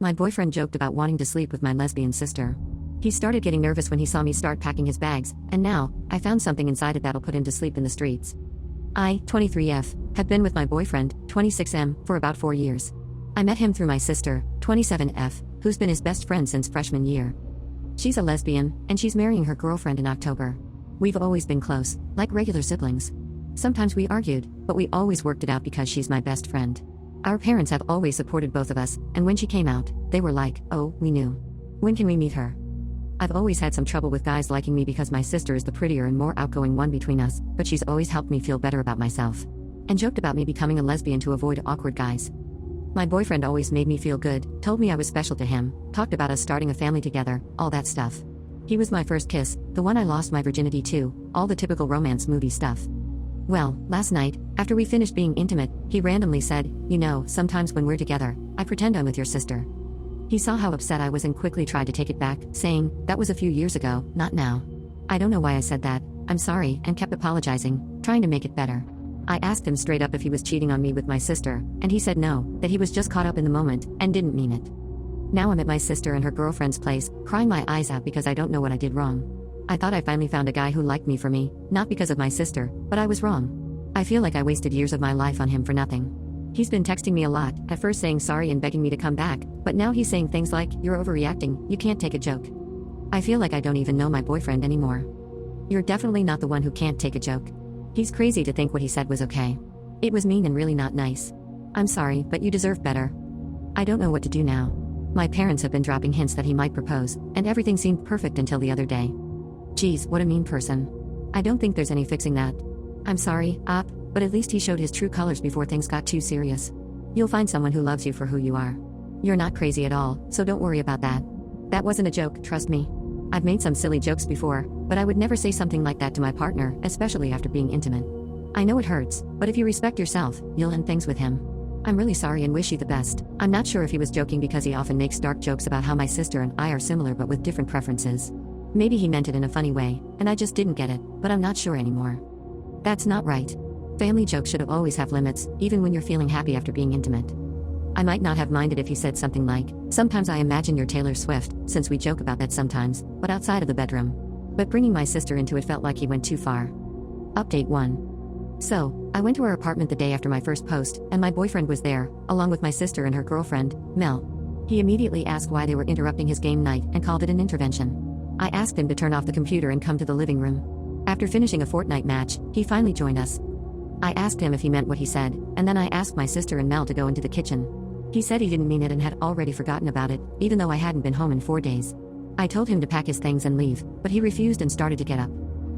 My boyfriend joked about wanting to sleep with my lesbian sister. He started getting nervous when he saw me start packing his bags, and now, I found something inside it that'll put him to sleep in the streets. I, 23F, have been with my boyfriend, 26M, for about 4 years. I met him through my sister, 27F, who's been his best friend since freshman year. She's a lesbian, and she's marrying her girlfriend in October. We've always been close, like regular siblings. Sometimes we argued, but we always worked it out because she's my best friend. Our parents have always supported both of us, and when she came out, they were like, oh, we knew. When can we meet her? I've always had some trouble with guys liking me because my sister is the prettier and more outgoing one between us, but she's always helped me feel better about myself. And joked about me becoming a lesbian to avoid awkward guys. My boyfriend always made me feel good, told me I was special to him, talked about us starting a family together, all that stuff. He was my first kiss, the one I lost my virginity to, all the typical romance movie stuff. Well, last night, after we finished being intimate, he randomly said, you know, sometimes when we're together, I pretend I'm with your sister. He saw how upset I was and quickly tried to take it back, saying, that was a few years ago, not now. I don't know why I said that, I'm sorry, and kept apologizing, trying to make it better. I asked him straight up if he was cheating on me with my sister, and he said no, that he was just caught up in the moment, and didn't mean it. Now I'm at my sister and her girlfriend's place, crying my eyes out because I don't know what I did wrong. I thought I finally found a guy who liked me for me, not because of my sister, but I was wrong. I feel like I wasted years of my life on him for nothing. He's been texting me a lot, at first saying sorry and begging me to come back, but now he's saying things like, you're overreacting, you can't take a joke. I feel like I don't even know my boyfriend anymore. You're definitely not the one who can't take a joke. He's crazy to think what he said was okay. It was mean and really not nice. I'm sorry, but you deserve better. I don't know what to do now. My parents have been dropping hints that he might propose, and everything seemed perfect until the other day. Geez, what a mean person. I don't think there's any fixing that. I'm sorry, Op, but at least he showed his true colors before things got too serious. You'll find someone who loves you for who you are. You're not crazy at all, so don't worry about that. That wasn't a joke, trust me. I've made some silly jokes before, but I would never say something like that to my partner, especially after being intimate. I know it hurts, but if you respect yourself, you'll end things with him. I'm really sorry and wish you the best. I'm not sure if he was joking because he often makes dark jokes about how my sister and I are similar but with different preferences. Maybe he meant it in a funny way, and I just didn't get it, but I'm not sure anymore. That's not right. Family jokes should always have limits, even when you're feeling happy after being intimate. I might not have minded if he said something like, sometimes I imagine you're Taylor Swift, since we joke about that sometimes, but outside of the bedroom. But bringing my sister into it felt like he went too far. Update 1. So, I went to her apartment the day after my first post, and my boyfriend was there, along with my sister and her girlfriend, Mel. He immediately asked why they were interrupting his game night and called it an intervention. I asked him to turn off the computer and come to the living room. After finishing a Fortnite match, he finally joined us. I asked him if he meant what he said, and then I asked my sister and Mel to go into the kitchen. He said he didn't mean it and had already forgotten about it, even though I hadn't been home in 4 days. I told him to pack his things and leave, but he refused and started to get up.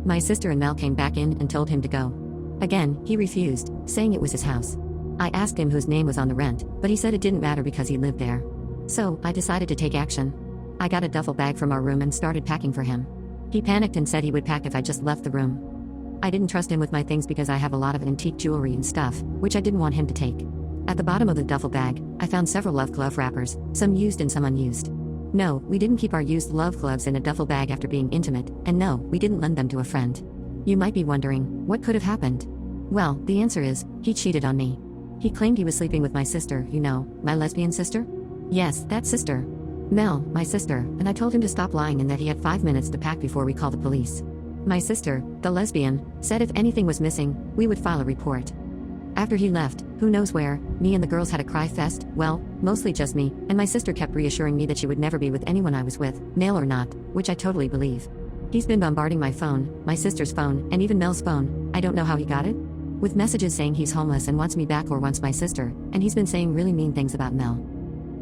My sister and Mel came back in and told him to go. Again, he refused, saying it was his house. I asked him whose name was on the rent, but he said it didn't matter because he lived there. So, I decided to take action. I got a duffel bag from our room and started packing for him. He panicked and said he would pack if I just left the room. I didn't trust him with my things because I have a lot of antique jewelry and stuff, which I didn't want him to take. At the bottom of the duffel bag, I found several love glove wrappers, some used and some unused. No, we didn't keep our used love gloves in a duffel bag after being intimate, and no, we didn't lend them to a friend. You might be wondering, what could have happened? Well, the answer is, he cheated on me. He claimed he was sleeping with my sister, you know, my lesbian sister? Yes, that sister. Mel, my sister, and I told him to stop lying and that he had 5 minutes to pack before we called the police. My sister, the lesbian, said if anything was missing, we would file a report. After he left, who knows where, me and the girls had a cry fest, well, mostly just me, and my sister kept reassuring me that she would never be with anyone I was with, male or not, which I totally believe. He's been bombarding my phone, my sister's phone, and even Mel's phone, I don't know how he got it, with messages saying he's homeless and wants me back or wants my sister, and he's been saying really mean things about Mel.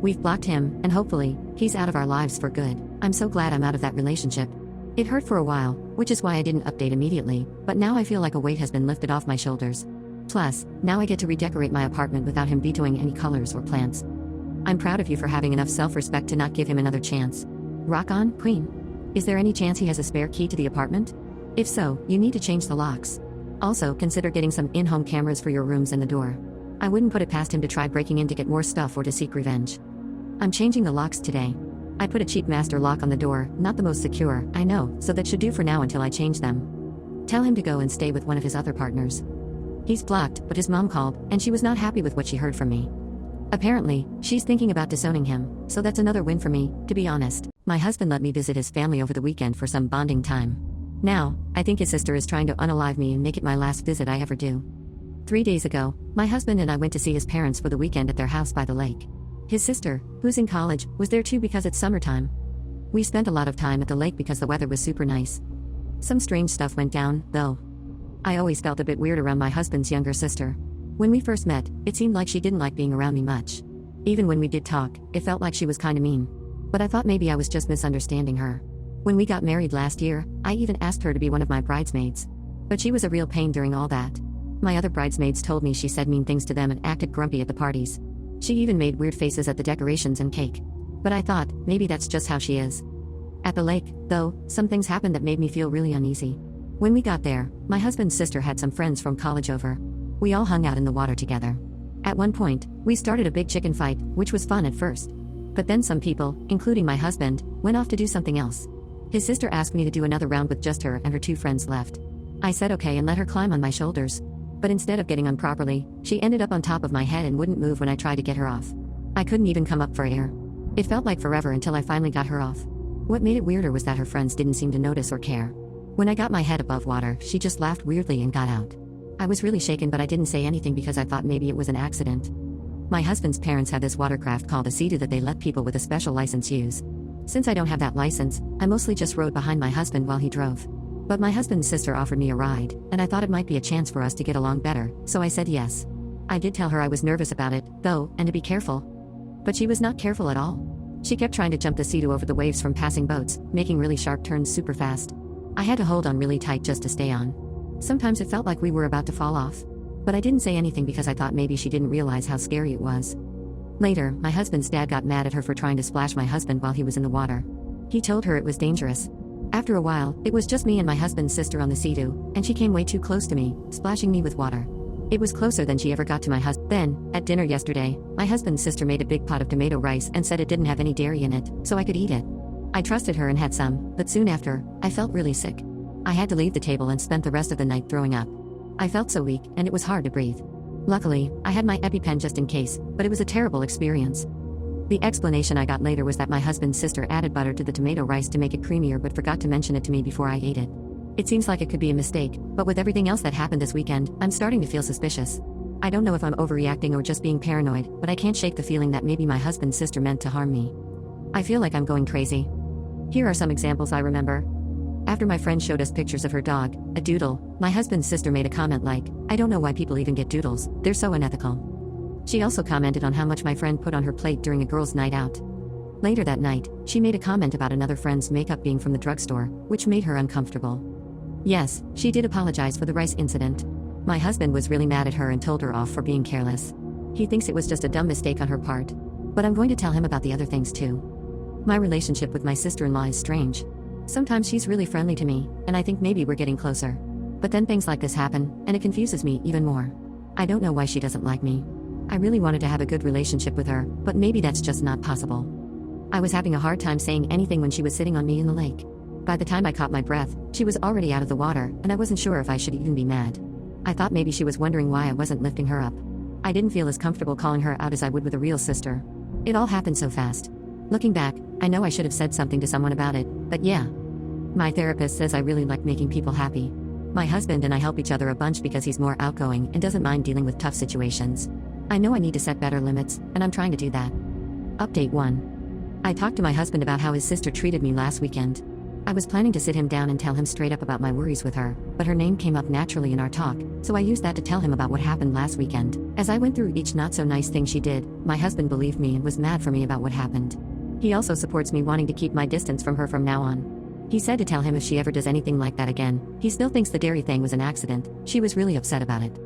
We've blocked him, and hopefully, he's out of our lives for good. I'm so glad I'm out of that relationship. It hurt for a while, which is why I didn't update immediately, but now I feel like a weight has been lifted off my shoulders. Plus, now I get to redecorate my apartment without him vetoing any colors or plants. I'm proud of you for having enough self-respect to not give him another chance. Rock on, Queen. Is there any chance he has a spare key to the apartment? If so, you need to change the locks. Also, consider getting some in-home cameras for your rooms and the door. I wouldn't put it past him to try breaking in to get more stuff or to seek revenge. I'm changing the locks today. I put a cheap master lock on the door, not the most secure, I know, so that should do for now until I change them. Tell him to go and stay with one of his other partners. He's blocked, but his mom called, and she was not happy with what she heard from me. Apparently, she's thinking about disowning him, so that's another win for me, to be honest. My husband let me visit his family over the weekend for some bonding time. Now, I think his sister is trying to unalive me and make it my last visit I ever do. 3 days ago, my husband and I went to see his parents for the weekend at their house by the lake. His sister, who's in college, was there too because it's summertime. We spent a lot of time at the lake because the weather was super nice. Some strange stuff went down, though. I always felt a bit weird around my husband's younger sister. When we first met, it seemed like she didn't like being around me much. Even when we did talk, it felt like she was kinda mean. But I thought maybe I was just misunderstanding her. When we got married last year, I even asked her to be one of my bridesmaids. But she was a real pain during all that. My other bridesmaids told me she said mean things to them and acted grumpy at the parties. She even made weird faces at the decorations and cake. But I thought, maybe that's just how she is. At the lake, though, some things happened that made me feel really uneasy. When we got there, my husband's sister had some friends from college over. We all hung out in the water together. At one point, we started a big chicken fight, which was fun at first. But then some people, including my husband, went off to do something else. His sister asked me to do another round with just her, and her 2 friends left. I said okay and let her climb on my shoulders. But instead of getting on properly, she ended up on top of my head and wouldn't move when I tried to get her off. I couldn't even come up for air. It felt like forever until I finally got her off. What made it weirder was that her friends didn't seem to notice or care. When I got my head above water, she just laughed weirdly and got out. I was really shaken, but I didn't say anything because I thought maybe it was an accident. My husband's parents have this watercraft called a Sea-Doo that they let people with a special license use. Since I don't have that license, I mostly just rode behind my husband while he drove. But my husband's sister offered me a ride, and I thought it might be a chance for us to get along better, so I said yes. I did tell her I was nervous about it, though, and to be careful. But she was not careful at all. She kept trying to jump the Sea-Doo over the waves from passing boats, making really sharp turns super fast. I had to hold on really tight just to stay on. Sometimes it felt like we were about to fall off. But I didn't say anything because I thought maybe she didn't realize how scary it was. Later, my husband's dad got mad at her for trying to splash my husband while he was in the water. He told her it was dangerous. After a while, it was just me and my husband's sister on the Sea-Doo, and she came way too close to me, splashing me with water. It was closer than she ever got to my husband. Then, at dinner yesterday, my husband's sister made a big pot of tomato rice and said it didn't have any dairy in it, so I could eat it. I trusted her and had some, but soon after, I felt really sick. I had to leave the table and spent the rest of the night throwing up. I felt so weak, and it was hard to breathe. Luckily, I had my EpiPen just in case, but it was a terrible experience. The explanation I got later was that my husband's sister added butter to the tomato rice to make it creamier but forgot to mention it to me before I ate it. It seems like it could be a mistake, but with everything else that happened this weekend, I'm starting to feel suspicious. I don't know if I'm overreacting or just being paranoid, but I can't shake the feeling that maybe my husband's sister meant to harm me. I feel like I'm going crazy. Here are some examples I remember. After my friend showed us pictures of her dog, a doodle, my husband's sister made a comment like, "I don't know why people even get doodles, they're so unethical." She also commented on how much my friend put on her plate during a girls' night out. Later that night, she made a comment about another friend's makeup being from the drugstore, which made her uncomfortable. Yes, she did apologize for the rice incident. My husband was really mad at her and told her off for being careless. He thinks it was just a dumb mistake on her part. But I'm going to tell him about the other things too. My relationship with my sister-in-law is strange. Sometimes she's really friendly to me, and I think maybe we're getting closer. But then things like this happen, and it confuses me even more. I don't know why she doesn't like me. I really wanted to have a good relationship with her, but maybe that's just not possible. I was having a hard time saying anything when she was sitting on me in the lake. By the time I caught my breath, she was already out of the water, and I wasn't sure if I should even be mad. I thought maybe she was wondering why I wasn't lifting her up. I didn't feel as comfortable calling her out as I would with a real sister. It all happened so fast. Looking back, I know I should have said something to someone about it, but yeah. My therapist says I really like making people happy. My husband and I help each other a bunch because he's more outgoing and doesn't mind dealing with tough situations. I know I need to set better limits, and I'm trying to do that. Update 1. I talked to my husband about how his sister treated me last weekend. I was planning to sit him down and tell him straight up about my worries with her, but her name came up naturally in our talk, so I used that to tell him about what happened last weekend. As I went through each not-so-nice thing she did, my husband believed me and was mad for me about what happened. He also supports me wanting to keep my distance from her from now on. He said to tell him if she ever does anything like that again. He still thinks the dairy thing was an accident. She was really upset about it.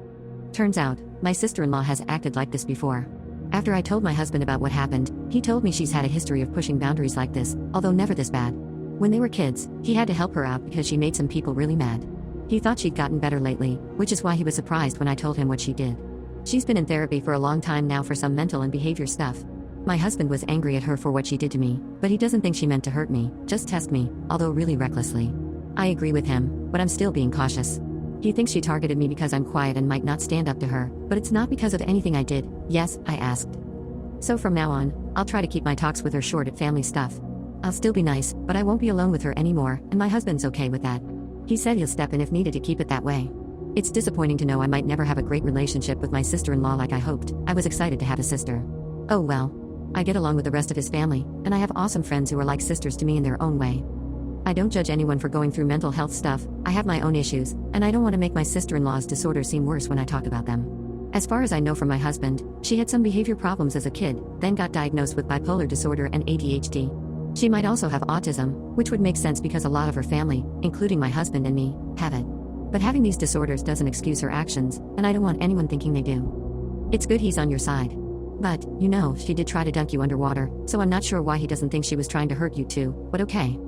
Turns out, my sister-in-law has acted like this before. After I told my husband about what happened, he told me she's had a history of pushing boundaries like this, although never this bad. When they were kids, he had to help her out because she made some people really mad. He thought she'd gotten better lately, which is why he was surprised when I told him what she did. She's been in therapy for a long time now for some mental and behavior stuff. My husband was angry at her for what she did to me, but he doesn't think she meant to hurt me, just test me, although really recklessly. I agree with him, but I'm still being cautious. He thinks she targeted me because I'm quiet and might not stand up to her, but it's not because of anything I did. Yes, I asked. So from now on, I'll try to keep my talks with her short at family stuff. I'll still be nice, but I won't be alone with her anymore, and my husband's okay with that. He said he'll step in if needed to keep it that way. It's disappointing to know I might never have a great relationship with my sister-in-law like I hoped. I was excited to have a sister. Oh well. I get along with the rest of his family, and I have awesome friends who are like sisters to me in their own way. I don't judge anyone for going through mental health stuff. I have my own issues, and I don't want to make my sister-in-law's disorders seem worse when I talk about them. As far as I know from my husband, she had some behavior problems as a kid, then got diagnosed with bipolar disorder and ADHD. She might also have autism, which would make sense because a lot of her family, including my husband and me, have it. But having these disorders doesn't excuse her actions, and I don't want anyone thinking they do. It's good he's on your side. But, she did try to dunk you underwater, so I'm not sure why he doesn't think she was trying to hurt you too, but okay.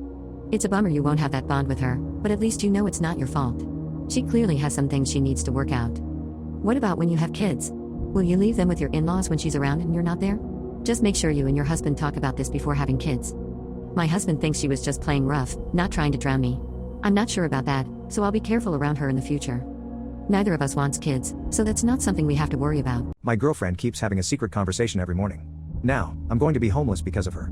It's a bummer you won't have that bond with her, but at least it's not your fault. She clearly has some things she needs to work out. What about when you have kids? Will you leave them with your in-laws when she's around and you're not there? Just make sure you and your husband talk about this before having kids. My husband thinks she was just playing rough, not trying to drown me. I'm not sure about that, so I'll be careful around her in the future. Neither of us wants kids, so that's not something we have to worry about. My girlfriend keeps having a secret conversation every morning. Now, I'm going to be homeless because of her.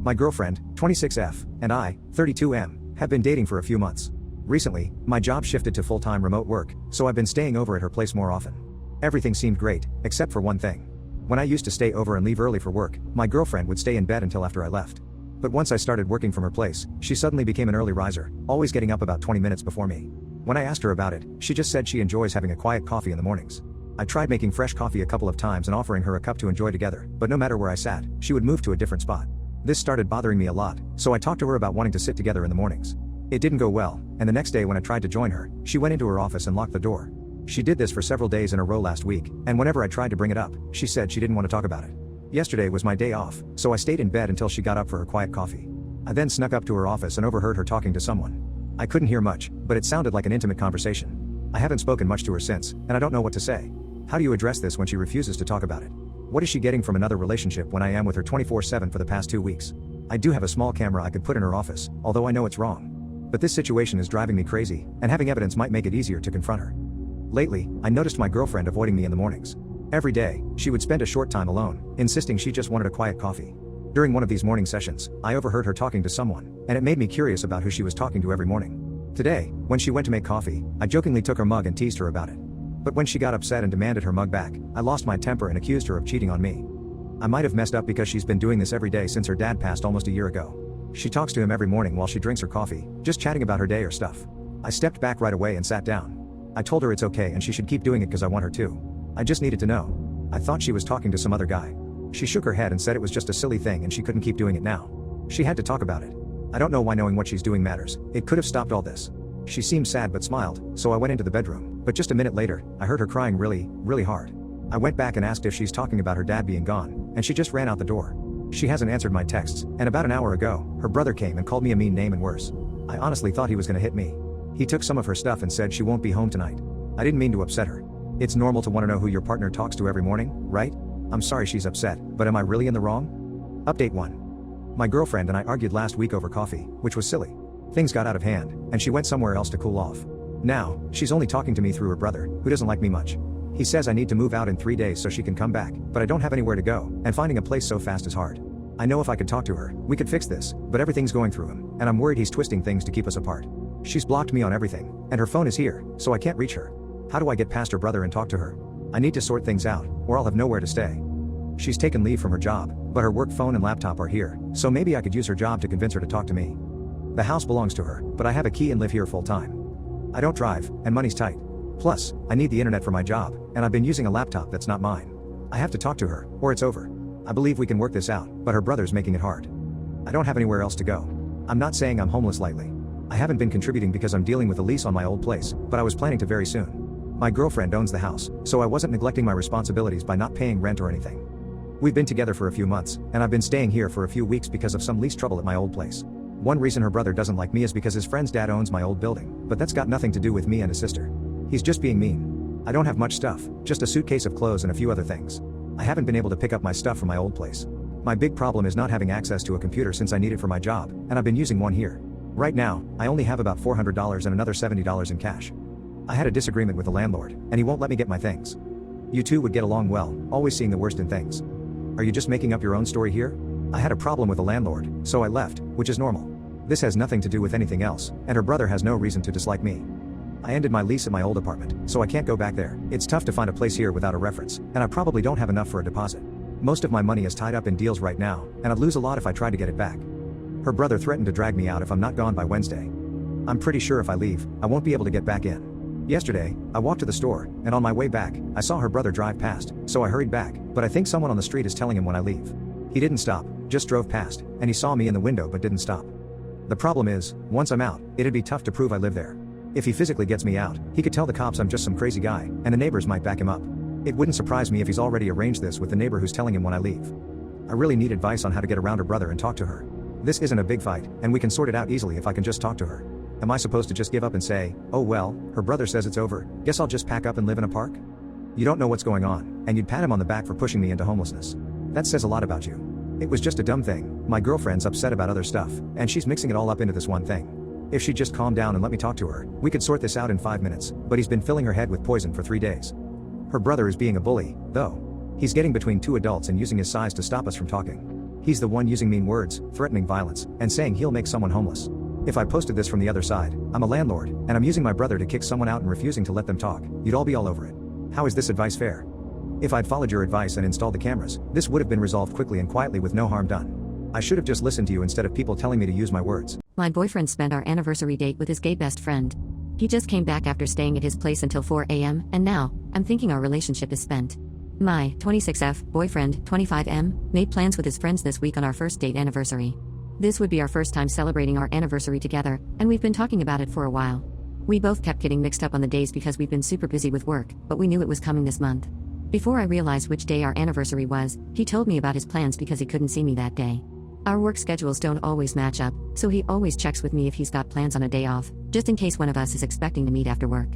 My girlfriend, 26F, and I, 32M, have been dating for a few months. Recently, my job shifted to full-time remote work, so I've been staying over at her place more often. Everything seemed great, except for one thing. When I used to stay over and leave early for work, my girlfriend would stay in bed until after I left. But once I started working from her place, she suddenly became an early riser, always getting up about 20 minutes before me. When I asked her about it, she just said she enjoys having a quiet coffee in the mornings. I tried making fresh coffee a couple of times and offering her a cup to enjoy together, but no matter where I sat, she would move to a different spot. This started bothering me a lot, so I talked to her about wanting to sit together in the mornings. It didn't go well, and the next day when I tried to join her, she went into her office and locked the door. She did this for several days in a row last week, and whenever I tried to bring it up, she said she didn't want to talk about it. Yesterday was my day off, so I stayed in bed until she got up for her quiet coffee. I then snuck up to her office and overheard her talking to someone. I couldn't hear much, but it sounded like an intimate conversation. I haven't spoken much to her since, and I don't know what to say. How do you address this when she refuses to talk about it? What is she getting from another relationship when I am with her 24/7 for the past 2 weeks? I do have a small camera I could put in her office, although I know it's wrong. But this situation is driving me crazy, and having evidence might make it easier to confront her. Lately, I noticed my girlfriend avoiding me in the mornings. Every day, she would spend a short time alone, insisting she just wanted a quiet coffee. During one of these morning sessions, I overheard her talking to someone, and it made me curious about who she was talking to every morning. Today, when she went to make coffee, I jokingly took her mug and teased her about it. But when she got upset and demanded her mug back, I lost my temper and accused her of cheating on me. I might have messed up because she's been doing this every day since her dad passed almost a year ago. She talks to him every morning while she drinks her coffee, just chatting about her day or stuff. I stepped back right away and sat down. I told her it's okay and she should keep doing it because I want her to. I just needed to know. I thought she was talking to some other guy. She shook her head and said it was just a silly thing and she couldn't keep doing it now. She had to talk about it. I don't know why knowing what she's doing matters. It could have stopped all this. She seemed sad but smiled, so I went into the bedroom, but just a minute later, I heard her crying really hard. I went back and asked if she's talking about her dad being gone, and she just ran out the door. She hasn't answered my texts, and about an hour ago, her brother came and called me a mean name and worse. I honestly thought he was gonna hit me. He took some of her stuff and said she won't be home tonight. I didn't mean to upset her. It's normal to want to know who your partner talks to every morning, right? I'm sorry she's upset, but am I really in the wrong? Update 1. My girlfriend and I argued last week over coffee, which was silly. Things got out of hand, and she went somewhere else to cool off. Now, she's only talking to me through her brother, who doesn't like me much. He says I need to move out in 3 days so she can come back, but I don't have anywhere to go, and finding a place so fast is hard. I know if I could talk to her, we could fix this, but everything's going through him, and I'm worried he's twisting things to keep us apart. She's blocked me on everything, and her phone is here, so I can't reach her. How do I get past her brother and talk to her? I need to sort things out, or I'll have nowhere to stay. She's taken leave from her job, but her work phone and laptop are here, so maybe I could use her job to convince her to talk to me. The house belongs to her, but I have a key and live here full time. I don't drive, and money's tight. Plus, I need the internet for my job, and I've been using a laptop that's not mine. I have to talk to her, or it's over. I believe we can work this out, but her brother's making it hard. I don't have anywhere else to go. I'm not saying I'm homeless lightly. I haven't been contributing because I'm dealing with a lease on my old place, but I was planning to very soon. My girlfriend owns the house, so I wasn't neglecting my responsibilities by not paying rent or anything. We've been together for a few months, and I've been staying here for a few weeks because of some lease trouble at my old place. One reason her brother doesn't like me is because his friend's dad owns my old building, but that's got nothing to do with me and his sister. He's just being mean. I don't have much stuff, just a suitcase of clothes and a few other things. I haven't been able to pick up my stuff from my old place. My big problem is not having access to a computer since I need it for my job, and I've been using one here. Right now, I only have about $400 and another $70 in cash. I had a disagreement with the landlord, and he won't let me get my things. You two would get along well, always seeing the worst in things. Are you just making up your own story here? I had a problem with the landlord, so I left, which is normal. This has nothing to do with anything else, and her brother has no reason to dislike me. I ended my lease at my old apartment, so I can't go back there. It's tough to find a place here without a reference, and I probably don't have enough for a deposit. Most of my money is tied up in deals right now, and I'd lose a lot if I tried to get it back. Her brother threatened to drag me out if I'm not gone by Wednesday. I'm pretty sure if I leave, I won't be able to get back in. Yesterday, I walked to the store, and on my way back, I saw her brother drive past, so I hurried back, but I think someone on the street is telling him when I leave. He didn't stop, just drove past, and he saw me in the window but didn't stop. The problem is, once I'm out, it'd be tough to prove I live there. If he physically gets me out, he could tell the cops I'm just some crazy guy, and the neighbors might back him up. It wouldn't surprise me if he's already arranged this with the neighbor who's telling him when I leave. I really need advice on how to get around her brother and talk to her. This isn't a big fight, and we can sort it out easily if I can just talk to her. Am I supposed to just give up and say, oh well, her brother says it's over, guess I'll just pack up and live in a park? You don't know what's going on, and you'd pat him on the back for pushing me into homelessness. That says a lot about you. It was just a dumb thing, my girlfriend's upset about other stuff, and she's mixing it all up into this one thing. If she'd just calm down and let me talk to her, we could sort this out in 5 minutes, but he's been filling her head with poison for 3 days. Her brother is being a bully, though. He's getting between two adults and using his size to stop us from talking. He's the one using mean words, threatening violence, and saying he'll make someone homeless. If I posted this from the other side, I'm a landlord, and I'm using my brother to kick someone out and refusing to let them talk, you'd all be all over it. How is this advice fair? If I'd followed your advice and installed the cameras, this would have been resolved quickly and quietly with no harm done. I should have just listened to you instead of people telling me to use my words. My boyfriend spent our anniversary date with his gay best friend. He just came back after staying at his place until 4 a.m., and now, I'm thinking our relationship is spent. My 26F boyfriend, 25M, made plans with his friends this week on our first date anniversary. This would be our first time celebrating our anniversary together, and we've been talking about it for a while. We both kept getting mixed up on the days because we've been super busy with work, but we knew it was coming this month. Before I realized which day our anniversary was, he told me about his plans because he couldn't see me that day. Our work schedules don't always match up, so he always checks with me if he's got plans on a day off, just in case one of us is expecting to meet after work.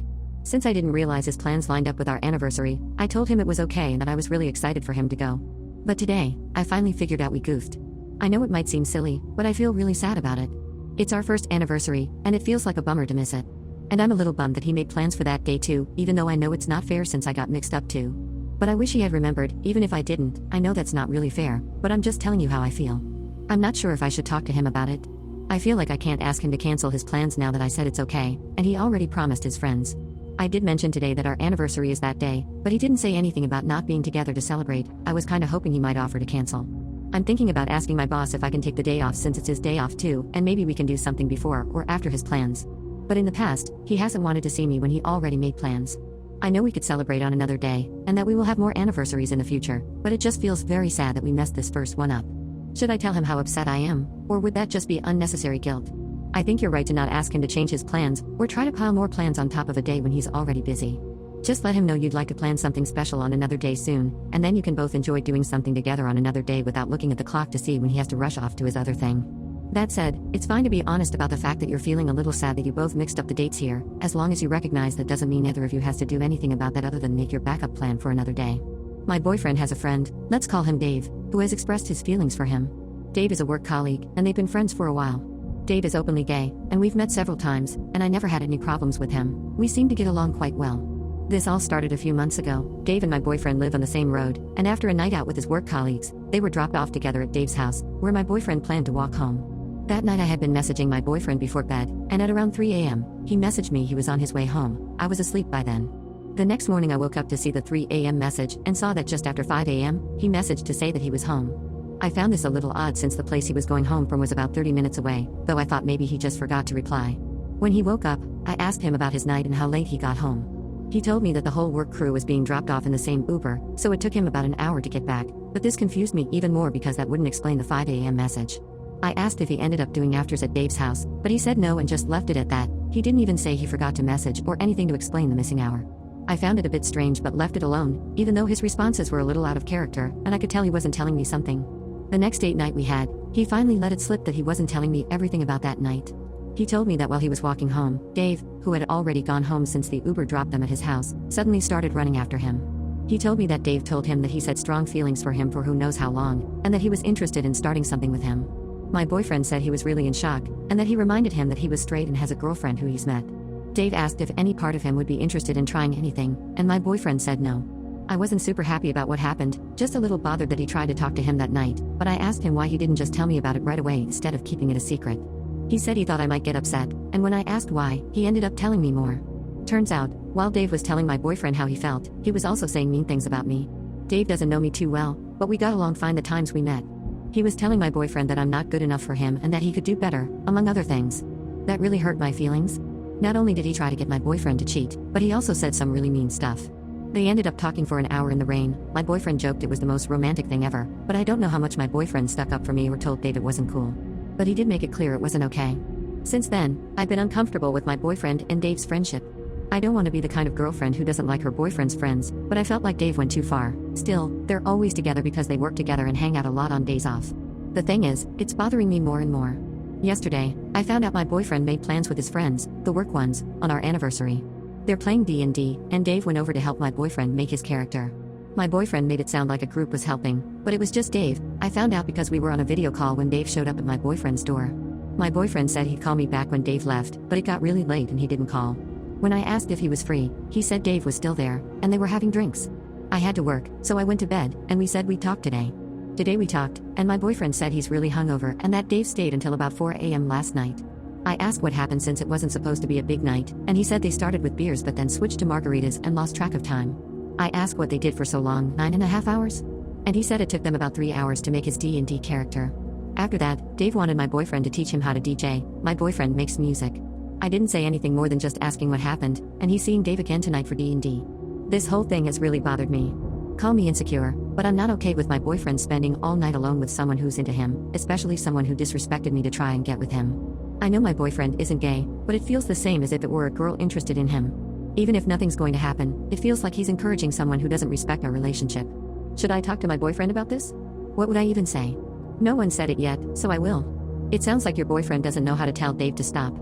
Since I didn't realize his plans lined up with our anniversary, I told him it was okay and that I was really excited for him to go. But today, I finally figured out we goofed. I know it might seem silly, but I feel really sad about it. It's our first anniversary, and it feels like a bummer to miss it. And I'm a little bummed that he made plans for that day too, even though I know it's not fair since I got mixed up too. But I wish he had remembered, even if I didn't. I know that's not really fair, but I'm just telling you how I feel. I'm not sure if I should talk to him about it. I feel like I can't ask him to cancel his plans now that I said it's okay, and he already promised his friends. I did mention today that our anniversary is that day, but he didn't say anything about not being together to celebrate. I was kinda hoping he might offer to cancel. I'm thinking about asking my boss if I can take the day off since it's his day off too, and maybe we can do something before or after his plans. But in the past, he hasn't wanted to see me when he already made plans. I know we could celebrate on another day, and that we will have more anniversaries in the future, but it just feels very sad that we messed this first one up. Should I tell him how upset I am, or would that just be unnecessary guilt? I think you're right to not ask him to change his plans, or try to pile more plans on top of a day when he's already busy. Just let him know you'd like to plan something special on another day soon, and then you can both enjoy doing something together on another day without looking at the clock to see when he has to rush off to his other thing. That said, it's fine to be honest about the fact that you're feeling a little sad that you both mixed up the dates here, as long as you recognize that doesn't mean either of you has to do anything about that other than make your backup plan for another day. My boyfriend has a friend, let's call him Dave, who has expressed his feelings for him. Dave is a work colleague, and they've been friends for a while. Dave is openly gay, and we've met several times, and I never had any problems with him. We seem to get along quite well. This all started a few months ago. Dave and my boyfriend live on the same road, and after a night out with his work colleagues, they were dropped off together at Dave's house, where my boyfriend planned to walk home. That night I had been messaging my boyfriend before bed, and at around 3 a.m., he messaged me he was on his way home. I was asleep by then. The next morning I woke up to see the 3 a.m. message, and saw that just after 5 a.m., he messaged to say that he was home. I found this a little odd since the place he was going home from was about 30 minutes away, though I thought maybe he just forgot to reply. When he woke up, I asked him about his night and how late he got home. He told me that the whole work crew was being dropped off in the same Uber, so it took him about an hour to get back, but this confused me even more because that wouldn't explain the 5 a.m. message. I asked if he ended up doing afters at Dave's house, but he said no and just left it at that. He didn't even say he forgot to message or anything to explain the missing hour. I found it a bit strange but left it alone, even though his responses were a little out of character, and I could tell he wasn't telling me something. The next date night we had, he finally let it slip that he wasn't telling me everything about that night. He told me that while he was walking home, Dave, who had already gone home since the Uber dropped them at his house, suddenly started running after him. He told me that Dave told him that he's had strong feelings for him for who knows how long, and that he was interested in starting something with him. My boyfriend said he was really in shock, and that he reminded him that he was straight and has a girlfriend who he's met. Dave asked if any part of him would be interested in trying anything, and my boyfriend said no. I wasn't super happy about what happened, just a little bothered that he tried to talk to him that night, but I asked him why he didn't just tell me about it right away instead of keeping it a secret. He said he thought I might get upset, and when I asked why, he ended up telling me more. Turns out, while Dave was telling my boyfriend how he felt, he was also saying mean things about me. Dave doesn't know me too well, but we got along fine the times we met. He was telling my boyfriend that I'm not good enough for him and that he could do better, among other things. That really hurt my feelings. Not only did he try to get my boyfriend to cheat, but he also said some really mean stuff. They ended up talking for an hour in the rain. My boyfriend joked it was the most romantic thing ever, but I don't know how much my boyfriend stuck up for me or told Dave it wasn't cool. But he did make it clear it wasn't okay. Since then, I've been uncomfortable with my boyfriend and Dave's friendship. I don't want to be the kind of girlfriend who doesn't like her boyfriend's friends, but I felt like Dave went too far. Still, they're always together because they work together and hang out a lot on days off. The thing is, it's bothering me more and more. Yesterday, I found out my boyfriend made plans with his friends, the work ones, on our anniversary. They're playing D&D, and Dave went over to help my boyfriend make his character. My boyfriend made it sound like a group was helping, but it was just Dave. I found out because we were on a video call when Dave showed up at my boyfriend's door. My boyfriend said he'd call me back when Dave left, but it got really late and he didn't call. When I asked if he was free, he said Dave was still there, and they were having drinks. I had to work, so I went to bed, and we said we'd talk today. Today we talked, and my boyfriend said he's really hungover and that Dave stayed until about 4 a.m. last night. I asked what happened since it wasn't supposed to be a big night, and he said they started with beers but then switched to margaritas and lost track of time. I asked what they did for so long, 9.5 hours? And he said it took them about 3 hours to make his D&D character. After that, Dave wanted my boyfriend to teach him how to DJ. My boyfriend makes music. I didn't say anything more than just asking what happened, and he's seeing Dave again tonight for D&D. This whole thing has really bothered me. Call me insecure, but I'm not okay with my boyfriend spending all night alone with someone who's into him, especially someone who disrespected me to try and get with him. I know my boyfriend isn't gay, but it feels the same as if it were a girl interested in him. Even if nothing's going to happen, it feels like he's encouraging someone who doesn't respect our relationship. Should I talk to my boyfriend about this? What would I even say? No one said it yet, so I will. It sounds like your boyfriend doesn't know how to tell Dave to stop.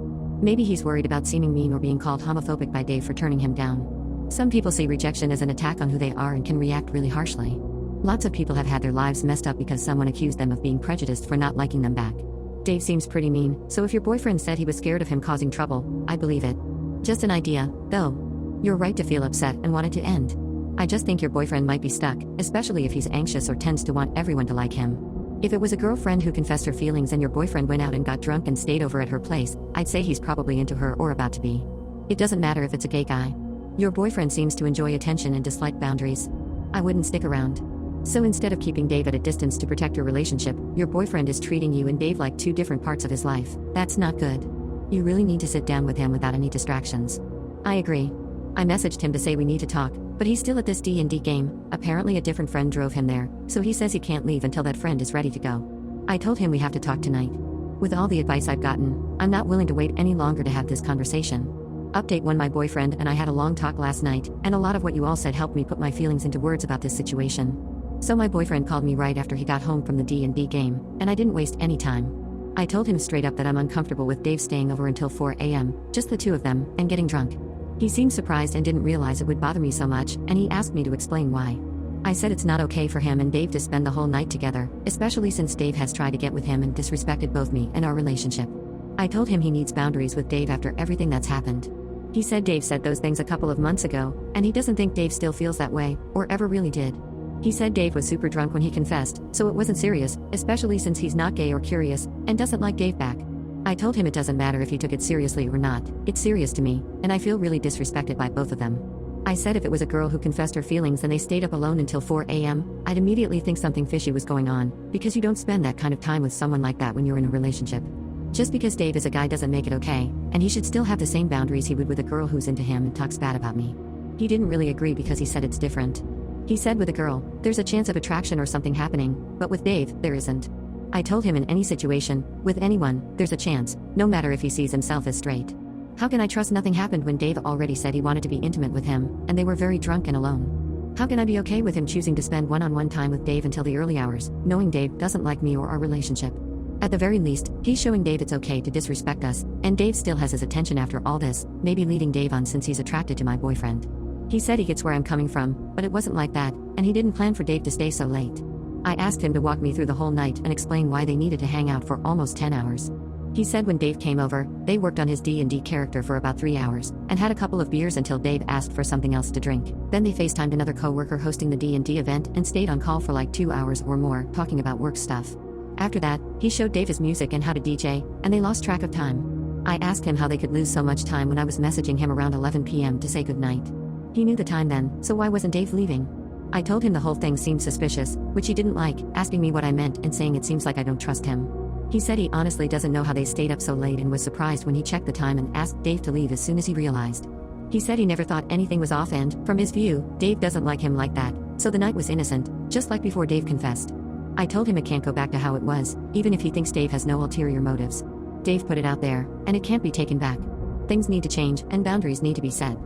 Maybe he's worried about seeming mean or being called homophobic by Dave for turning him down. Some people see rejection as an attack on who they are and can react really harshly. Lots of people have had their lives messed up because someone accused them of being prejudiced for not liking them back. Dave seems pretty mean, so if your boyfriend said he was scared of him causing trouble, I believe it. Just an idea, though. You're right to feel upset and want it to end. I just think your boyfriend might be stuck, especially if he's anxious or tends to want everyone to like him. If it was a girlfriend who confessed her feelings and your boyfriend went out and got drunk and stayed over at her place, I'd say he's probably into her or about to be. It doesn't matter if it's a gay guy. Your boyfriend seems to enjoy attention and dislike boundaries. I wouldn't stick around. So instead of keeping Dave at a distance to protect your relationship, your boyfriend is treating you and Dave like two different parts of his life. That's not good. You really need to sit down with him without any distractions. I agree. I messaged him to say we need to talk, but he's still at this D&D game. Apparently a different friend drove him there, so he says he can't leave until that friend is ready to go. I told him we have to talk tonight. With all the advice I've gotten, I'm not willing to wait any longer to have this conversation. Update 1: My boyfriend and I had a long talk last night, and a lot of what you all said helped me put my feelings into words about this situation. So my boyfriend called me right after he got home from the D&D game, and I didn't waste any time. I told him straight up that I'm uncomfortable with Dave staying over until 4 a.m., just the two of them, and getting drunk. He seemed surprised and didn't realize it would bother me so much, and he asked me to explain why. I said it's not okay for him and Dave to spend the whole night together, especially since Dave has tried to get with him and disrespected both me and our relationship. I told him he needs boundaries with Dave after everything that's happened. He said Dave said those things a couple of months ago, and he doesn't think Dave still feels that way, or ever really did. He said Dave was super drunk when he confessed, so it wasn't serious, especially since he's not gay or curious, and doesn't like Dave back. I told him it doesn't matter if he took it seriously or not, it's serious to me, and I feel really disrespected by both of them. I said if it was a girl who confessed her feelings and they stayed up alone until 4 a.m., I'd immediately think something fishy was going on, because you don't spend that kind of time with someone like that when you're in a relationship. Just because Dave is a guy doesn't make it okay, and he should still have the same boundaries he would with a girl who's into him and talks bad about me. He didn't really agree because he said it's different. He said with a girl, there's a chance of attraction or something happening, but with Dave, there isn't. I told him in any situation, with anyone, there's a chance, no matter if he sees himself as straight. How can I trust nothing happened when Dave already said he wanted to be intimate with him, and they were very drunk and alone? How can I be okay with him choosing to spend one-on-one time with Dave until the early hours, knowing Dave doesn't like me or our relationship? At the very least, he's showing Dave it's okay to disrespect us, and Dave still has his attention after all this, maybe leading Dave on since he's attracted to my boyfriend. He said he gets where I'm coming from, but it wasn't like that, and he didn't plan for Dave to stay so late. I asked him to walk me through the whole night and explain why they needed to hang out for almost 10 hours. He said when Dave came over, they worked on his D&D character for about 3 hours, and had a couple of beers until Dave asked for something else to drink. Then they FaceTimed another coworker hosting the D&D event and stayed on call for like 2 hours or more, talking about work stuff. After that, he showed Dave his music and how to DJ, and they lost track of time. I asked him how they could lose so much time when I was messaging him around 11 p.m. to say goodnight. He knew the time then, so why wasn't Dave leaving? I told him the whole thing seemed suspicious, which he didn't like, asking me what I meant and saying it seems like I don't trust him. He said he honestly doesn't know how they stayed up so late and was surprised when he checked the time and asked Dave to leave as soon as he realized. He said he never thought anything was off and, from his view, Dave doesn't like him like that, so the night was innocent, just like before Dave confessed. I told him it can't go back to how it was, even if he thinks Dave has no ulterior motives. Dave put it out there, and it can't be taken back. Things need to change, and boundaries need to be set.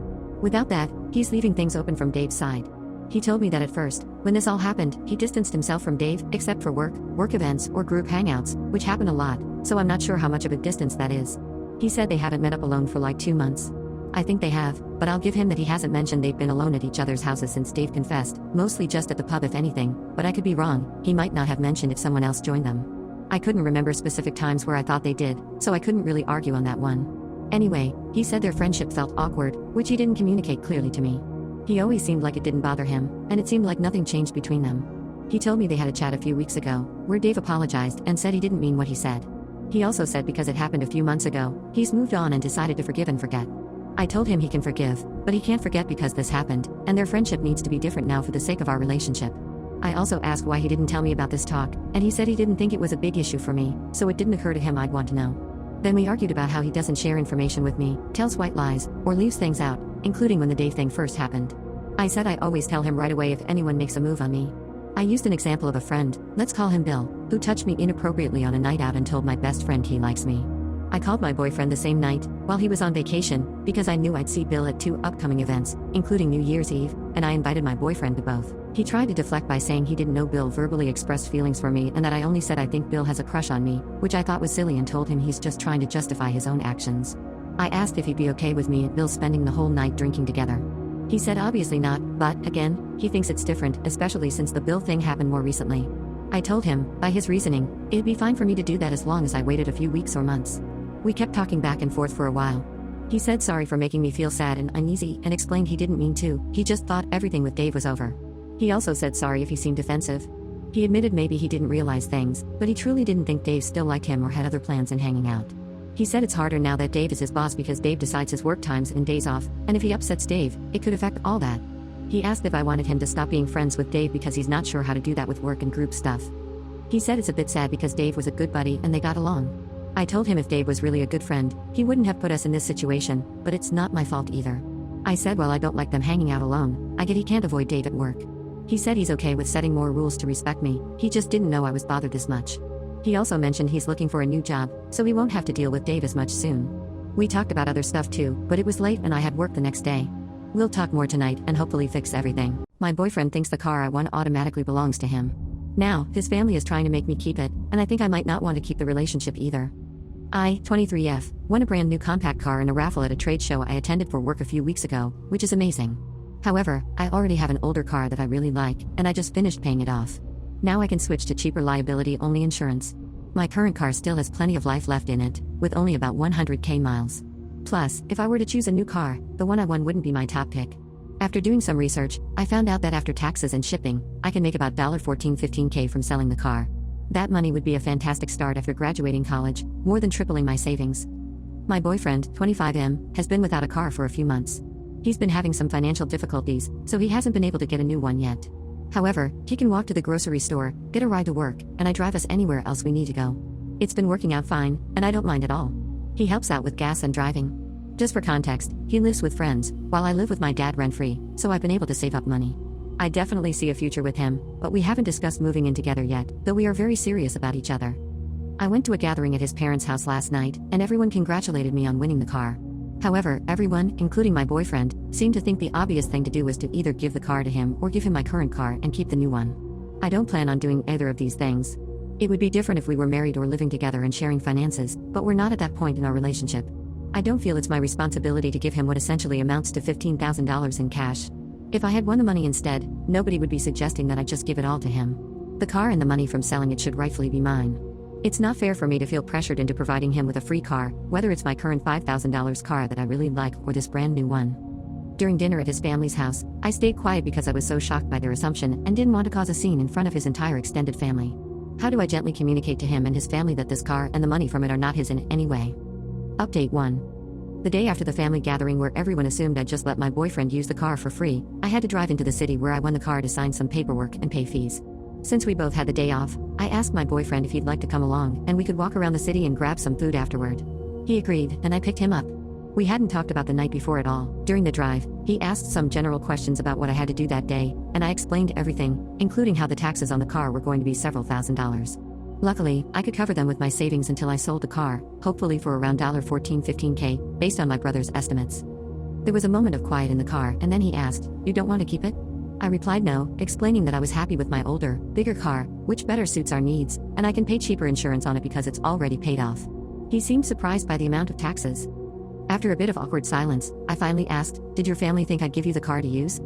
Without that, he's leaving things open from Dave's side. He told me that at first, when this all happened, he distanced himself from Dave, except for work events, or group hangouts, which happen a lot, so I'm not sure how much of a distance that is. He said they haven't met up alone for like 2 months. I think they have, but I'll give him that he hasn't mentioned they've been alone at each other's houses since Dave confessed, mostly just at the pub if anything, but I could be wrong, he might not have mentioned if someone else joined them. I couldn't remember specific times where I thought they did, so I couldn't really argue on that one. Anyway, he said their friendship felt awkward, which he didn't communicate clearly to me. He always seemed like it didn't bother him, and it seemed like nothing changed between them. He told me they had a chat a few weeks ago, where Dave apologized and said he didn't mean what he said. He also said because it happened a few months ago, he's moved on and decided to forgive and forget. I told him he can forgive, but he can't forget because this happened, and their friendship needs to be different now for the sake of our relationship. I also asked why he didn't tell me about this talk, and he said he didn't think it was a big issue for me, so it didn't occur to him I'd want to know. Then we argued about how he doesn't share information with me, tells white lies, or leaves things out, including when the Dave thing first happened. I said I always tell him right away if anyone makes a move on me. I used an example of a friend, let's call him Bill, who touched me inappropriately on a night out and told my best friend he likes me. I called my boyfriend the same night, while he was on vacation, because I knew I'd see Bill at 2 upcoming events, including New Year's Eve, and I invited my boyfriend to both. He tried to deflect by saying he didn't know Bill verbally expressed feelings for me and that I only said I think Bill has a crush on me, which I thought was silly and told him he's just trying to justify his own actions. I asked if he'd be okay with me and Bill spending the whole night drinking together. He said obviously not, but, again, he thinks it's different, especially since the Bill thing happened more recently. I told him, by his reasoning, it'd be fine for me to do that as long as I waited a few weeks or months. We kept talking back and forth for a while. He said sorry for making me feel sad and uneasy and explained he didn't mean to, he just thought everything with Dave was over. He also said sorry if he seemed defensive. He admitted maybe he didn't realize things, but he truly didn't think Dave still liked him or had other plans in hanging out. He said it's harder now that Dave is his boss because Dave decides his work times and days off, and if he upsets Dave, it could affect all that. He asked if I wanted him to stop being friends with Dave because he's not sure how to do that with work and group stuff. He said it's a bit sad because Dave was a good buddy and they got along. I told him if Dave was really a good friend, he wouldn't have put us in this situation, but it's not my fault either. I said while I don't like them hanging out alone, I get he can't avoid Dave at work. He said he's okay with setting more rules to respect me, he just didn't know I was bothered this much. He also mentioned he's looking for a new job, so he won't have to deal with Dave as much soon. We talked about other stuff too, but it was late and I had work the next day. We'll talk more tonight and hopefully fix everything. My boyfriend thinks the car I won automatically belongs to him. Now, his family is trying to make me keep it, and I think I might not want to keep the relationship either. I, 23F, won a brand new compact car in a raffle at a trade show I attended for work a few weeks ago, which is amazing. However, I already have an older car that I really like, and I just finished paying it off. Now I can switch to cheaper liability-only insurance. My current car still has plenty of life left in it, with only about 100k miles. Plus, if I were to choose a new car, the one I won wouldn't be my top pick. After doing some research, I found out that after taxes and shipping, I can make about $14-15k from selling the car. That money would be a fantastic start after graduating college, more than tripling my savings. My boyfriend, 25M, has been without a car for a few months. He's been having some financial difficulties, so he hasn't been able to get a new one yet. However, he can walk to the grocery store, get a ride to work, and I drive us anywhere else we need to go. It's been working out fine, and I don't mind at all. He helps out with gas and driving. Just for context, he lives with friends, while I live with my dad rent-free, so I've been able to save up money. I definitely see a future with him, but we haven't discussed moving in together yet, though we are very serious about each other. I went to a gathering at his parents' house last night, and everyone congratulated me on winning the car. However, everyone, including my boyfriend, seemed to think the obvious thing to do was to either give the car to him or give him my current car and keep the new one. I don't plan on doing either of these things. It would be different if we were married or living together and sharing finances, but we're not at that point in our relationship. I don't feel it's my responsibility to give him what essentially amounts to $15,000 in cash. If I had won the money instead, nobody would be suggesting that I just give it all to him. The car and the money from selling it should rightfully be mine. It's not fair for me to feel pressured into providing him with a free car, whether it's my current $5,000 car that I really like or this brand new one. During dinner at his family's house, I stayed quiet because I was so shocked by their assumption and didn't want to cause a scene in front of his entire extended family. How do I gently communicate to him and his family that this car and the money from it are not his in any way? Update 1. The day after the family gathering where everyone assumed I'd just let my boyfriend use the car for free, I had to drive into the city where I won the car to sign some paperwork and pay fees. Since we both had the day off, I asked my boyfriend if he'd like to come along and we could walk around the city and grab some food afterward. He agreed, and I picked him up. We hadn't talked about the night before at all. During the drive, he asked some general questions about what I had to do that day, and I explained everything, including how the taxes on the car were going to be several $1,000s. Luckily, I could cover them with my savings until I sold the car, hopefully for around $14-15K, based on my brother's estimates. There was a moment of quiet in the car, and then he asked, "You don't want to keep it?" I replied no, explaining that I was happy with my older, bigger car, which better suits our needs, and I can pay cheaper insurance on it because it's already paid off. He seemed surprised by the amount of taxes. After a bit of awkward silence, I finally asked, "Did your family think I'd give you the car to use?"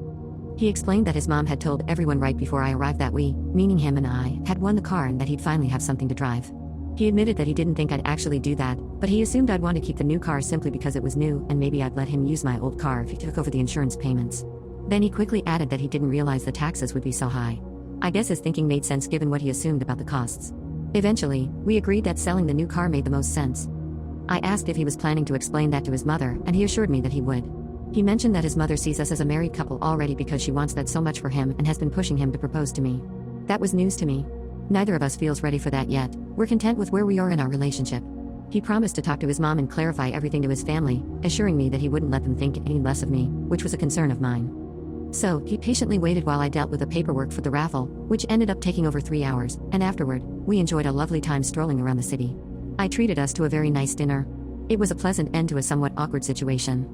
He explained that his mom had told everyone right before I arrived that we, meaning him and I, had won the car and that he'd finally have something to drive. He admitted that he didn't think I'd actually do that, but he assumed I'd want to keep the new car simply because it was new and maybe I'd let him use my old car if he took over the insurance payments. Then he quickly added that he didn't realize the taxes would be so high. I guess his thinking made sense given what he assumed about the costs. Eventually, we agreed that selling the new car made the most sense. I asked if he was planning to explain that to his mother, and he assured me that he would. He mentioned that his mother sees us as a married couple already because she wants that so much for him and has been pushing him to propose to me. That was news to me. Neither of us feels ready for that yet. We're content with where we are in our relationship. He promised to talk to his mom and clarify everything to his family, assuring me that he wouldn't let them think any less of me, which was a concern of mine. So, he patiently waited while I dealt with the paperwork for the raffle, which ended up taking over 3 hours, and afterward, we enjoyed a lovely time strolling around the city. I treated us to a very nice dinner. It was a pleasant end to a somewhat awkward situation.